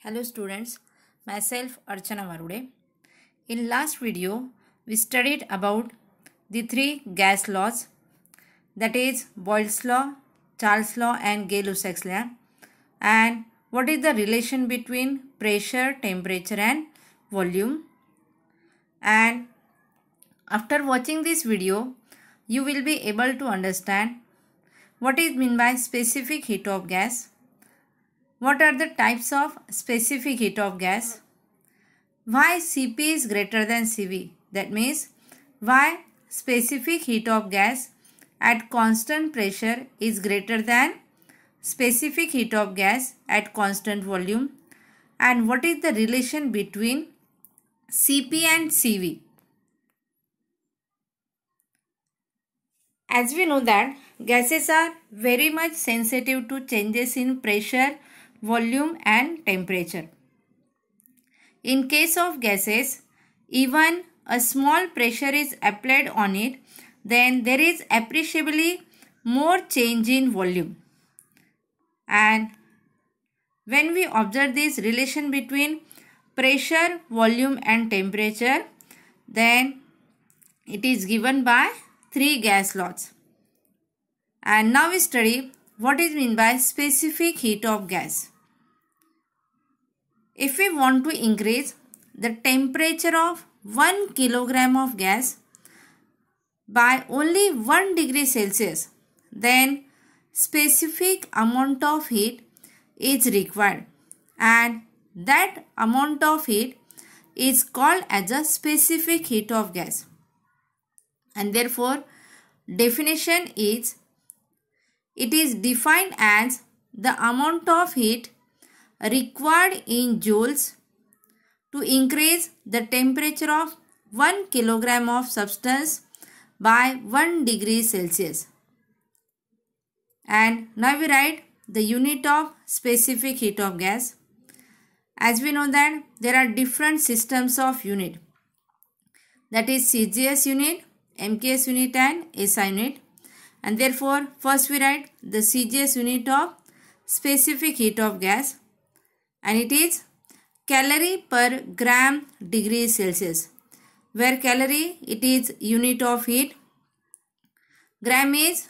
Hello students, myself Archana Varude. In last video, we studied about the three gas laws, that is Boyle's law, Charles law and Gay-Lussac's law, and what is the relation between pressure, temperature and volume. And after watching this video, you will be able to understand what is meant by specific heat of gas. What are the types of specific heat of gas? Why Cp is greater than Cv? That means why specific heat of gas at constant pressure is greater than specific heat of gas at constant volume, and what is the relation between Cp and Cv? As we know that gases are very much sensitive to changes in pressure, volume and temperature. In case of gases, even a small pressure is applied on it, then there is appreciably more change in volume. And when we observe this relation between pressure, volume and temperature, then it is given by three gas laws. And now we study what is meant by specific heat of gas. If we want to increase the temperature of 1 kilogram of gas by only 1 degree Celsius, then specific amount of heat is required, and that amount of heat is called as a specific heat of gas. And therefore, definition is, it is defined as the amount of heat required in joules to increase the temperature of 1 kilogram of substance by 1 degree Celsius. And now we write the unit of specific heat of gas. As we know that there are different systems of unit, that is CGS unit, MKS unit and SI unit. And therefore, first we write the CGS unit of specific heat of gas, and it is calorie per gram degree Celsius, where calorie it is unit of heat, gram is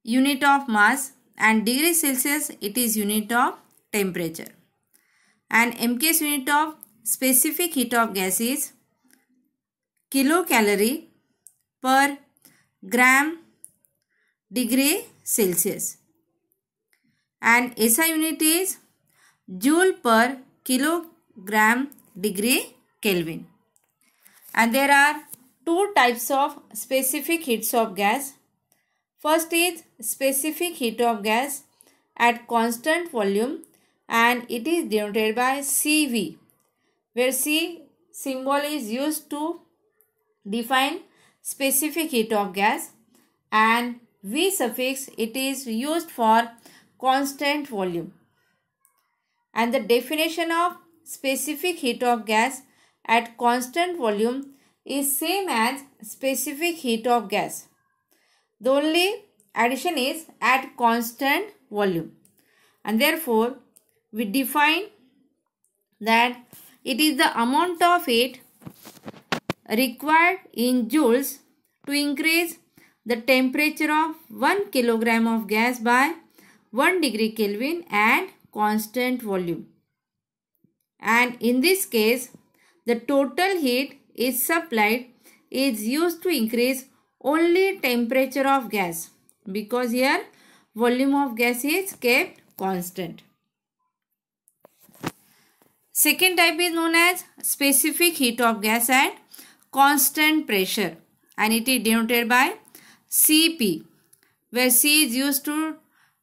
unit of mass and degree Celsius it is unit of temperature. And MKS unit of specific heat of gas is kilocalorie per gram degree Celsius, and SI unit is joule per kilogram degree Kelvin. And there are two types of specific heats of gas. First is specific heat of gas at constant volume, and it is denoted by Cv, where C symbol is used to define specific heat of gas, and V suffix it is used for constant volume. And the definition of specific heat of gas at constant volume is same as specific heat of gas. The only addition is at constant volume, and therefore we define that it is the amount of heat required in joules to increase the temperature of 1 kilogram of gas by 1 degree Kelvin and constant volume. And in this case, the total heat is supplied is used to increase only temperature of gas, because here volume of gas is kept constant. Second type is known as specific heat of gas at constant pressure, and it is denoted by Cp, where C is used to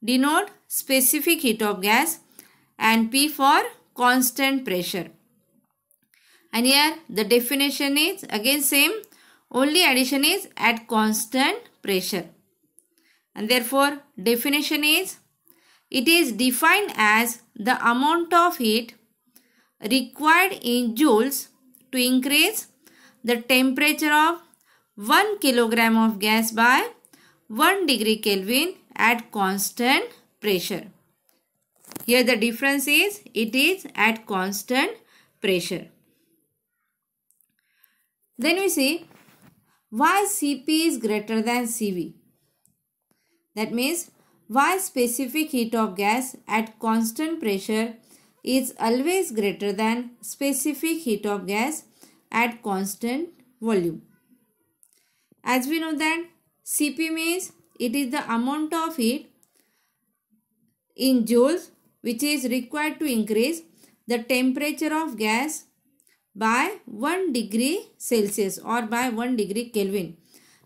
denote specific heat of gas and P for constant pressure. And here the definition is again same, only addition is at constant pressure. And therefore definition is, it is defined as the amount of heat required in joules to increase the temperature of 1 kilogram of gas by 1 degree Kelvin at constant pressure. Here the difference is it is at constant pressure. Then we see why Cp is greater than Cv. That means why specific heat of gas at constant pressure is always greater than specific heat of gas at constant volume. As we know that Cp means it is the amount of heat in joules which is required to increase the temperature of gas by 1 degree Celsius or by 1 degree Kelvin,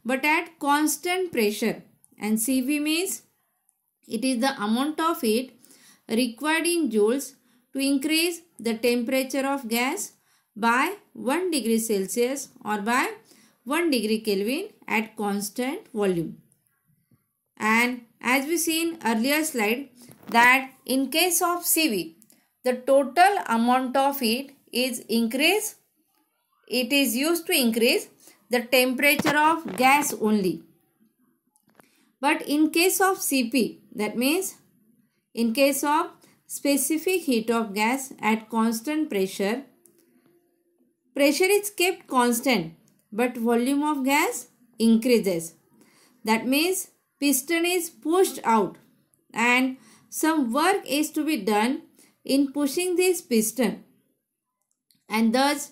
but at constant pressure. And Cv means it is the amount of heat required in joules to increase the temperature of gas by 1 degree Celsius or by 1 degree Kelvin at constant volume. And as we see in earlier slide that in case of Cv, the total amount of heat is increased. It is used to increase the temperature of gas only. But in case of Cp, that means in case of specific heat of gas at constant pressure, pressure is kept constant but volume of gas increases. That means piston is pushed out and some work is to be done in pushing this piston, and thus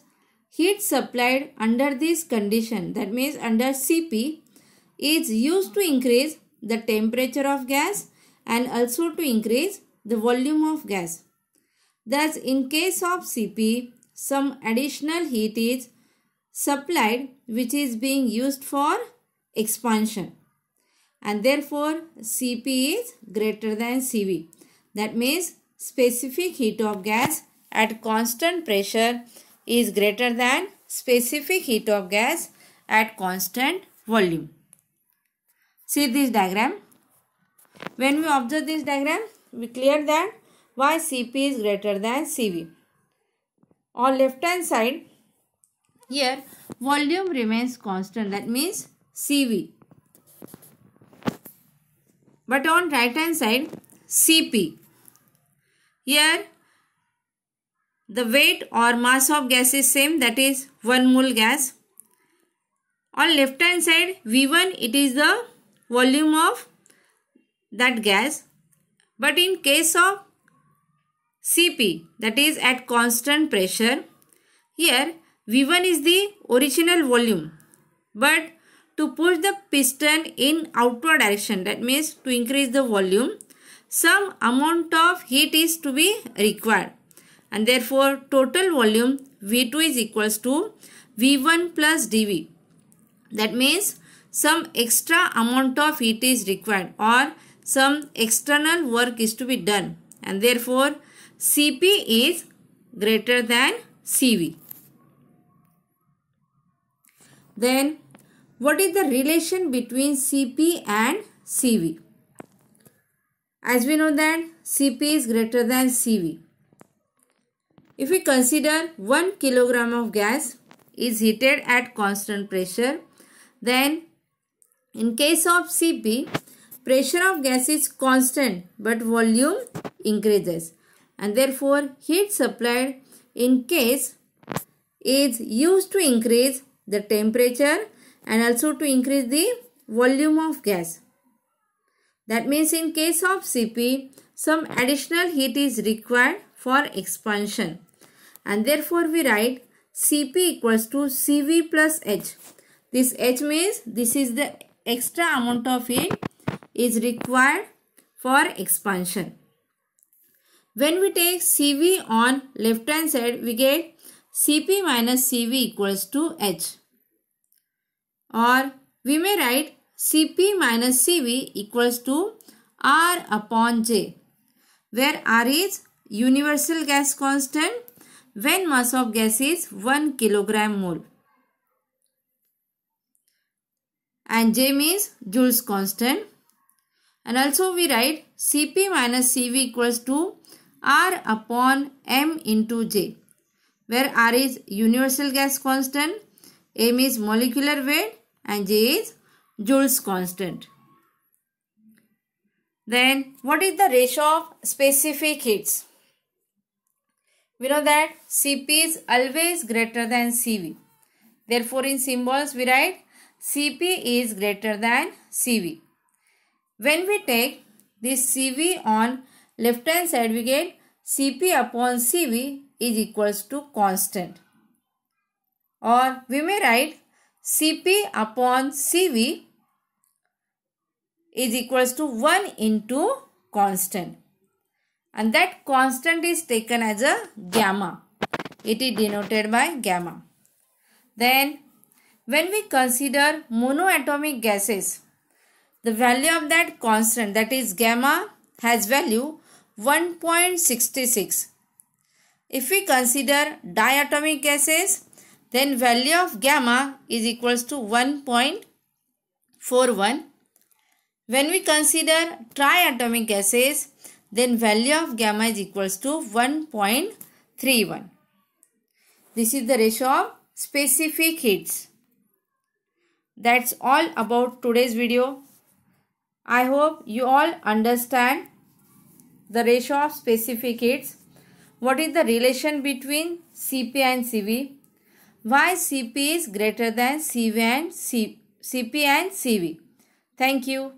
heat supplied under this condition, that means under Cp, is used to increase the temperature of gas and also to increase the volume of gas. Thus in case of Cp, some additional heat is supplied which is being used for expansion, and therefore Cp is greater than Cv. That means specific heat of gas at constant pressure is greater than specific heat of gas at constant volume. See this diagram. When we observe this diagram, we clear that why Cp is greater than Cv. On left hand side, here volume remains constant, that means Cv. But on right hand side, Cp. Here the weight or mass of gas is same, that is 1 mole gas. On left hand side, V1, it is the volume of that gas. But in case of Cp, that is at constant pressure, here V1 is the original volume. But to push the piston in outward direction, that means to increase the volume, some amount of heat is to be required. And therefore total volume V2 is equals to V1 plus dV. That means some extra amount of heat is required or some external work is to be done, and therefore Cp is greater than Cv. Then what is the relation between Cp and Cv? As we know that Cp is greater than Cv. If we consider 1 kilogram of gas is heated at constant pressure, then in case of Cp, pressure of gas is constant but volume increases, and therefore heat supplied in case is used to increase the temperature and also to increase the volume of gas. That means in case of Cp, some additional heat is required for expansion, and therefore we write Cp equals to Cv plus H. This H means this is the extra amount of heat is required for expansion. When we take Cv on left hand side, we get Cp minus Cv equals to H. Or we may write Cp minus Cv equals to R upon J, where R is universal gas constant when mass of gas is 1 kilogram mole, and J means joules constant. And also we write Cp minus Cv equals to R upon M into J, where R is universal gas constant, M is molecular weight and J is joules constant. Then what is the ratio of specific heats? We know that Cp is always greater than Cv. Therefore, in symbols we write Cp is greater than Cv. When we take this Cv on left hand side, we get Cp upon Cv is equals to constant. Or we may write Cp upon Cv is equals to 1 into constant. And that constant is taken as a gamma. It is denoted by gamma. Then when we consider monoatomic gases, the value of that constant, that is gamma, has value 1.66. If we consider diatomic gases, then value of gamma is equals to 1.41. When we consider triatomic gases, then value of gamma is equals to 1.31. This is the ratio of specific heats. That's all about today's video. I hope you all understand the ratio of specific heats. What is the relation between Cp and Cv? Why Cp is greater than Cp and Cv? Thank you.